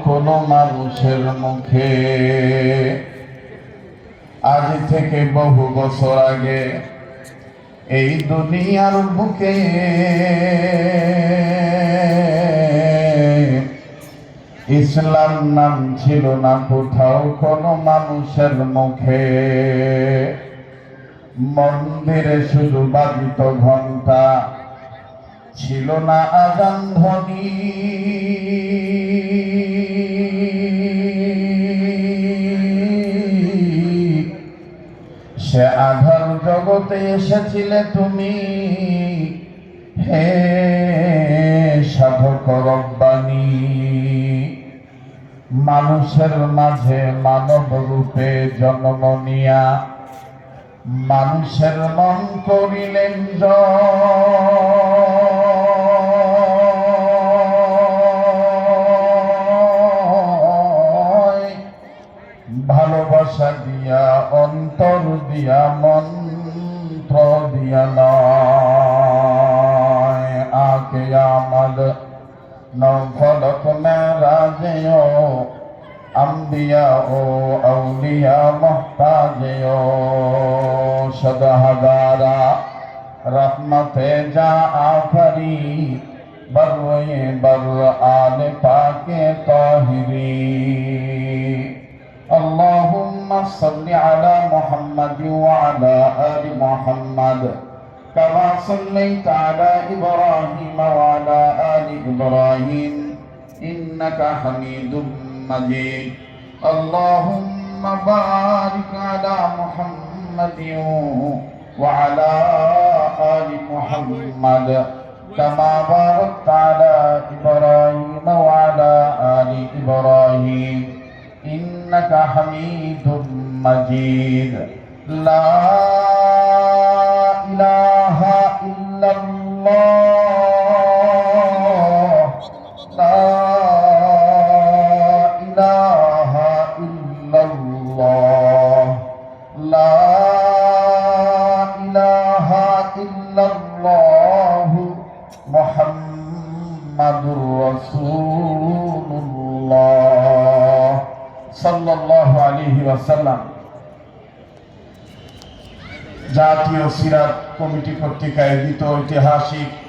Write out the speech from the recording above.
কোনো মানুষের মুখে আজ থেকে বহু বছর আগে এই দুনিয়ার বুকে ইসলাম নাম ছিল না কোথাও কোনো মানুষের মুখে। মন্দিরে শুধু বাজিত ঘন্টা, ছিল না আযান ধ্বনি। সে আধার জগতে এসেছিলে তুমি, হে সাধক রব্বানী। মানুষের মাঝে মানব রূপে জন্ম নিয়া মানুষের মন করিলেন জয়। ভালোবাসা দিয়া অন্তর দিয়া মন্ত্র দিয়া নয়। আকে আমদ নৌফলক মেরাজেও अंबिया ओ औलिया मोहताजो सदहदारा रहमते जा आफरी बर्वे बर आले पाके ताहिरी। अल्लाहुम्मा सल्लि अला मुहम्मद व अला आलि मुहम्मद कमा सल्लैता अला इब्राहीम व अला आलि इब्राहीम इन्नका हमीदुम मजीद। अल्लाहुम्मा बारिक अला मुहम्मद व अला आलि मुहम्मद कमा बारकता अला इब्राहीम व अला आलि इब्राहीम इन्नका हमीदुम मजीद। ला इलाहा इल्लल्लाह, ला इलाहा इल्लल्लाह, ला इलाहा इल्लल्लाह मुहम्मदुर रसूलुल्लाह সাল্লাল্লাহু আলাইহি ওয়াসাল্লাম। জাতীয় সিরাত কমিটি কর্তৃক আয়োজিত ঐতিহাসিক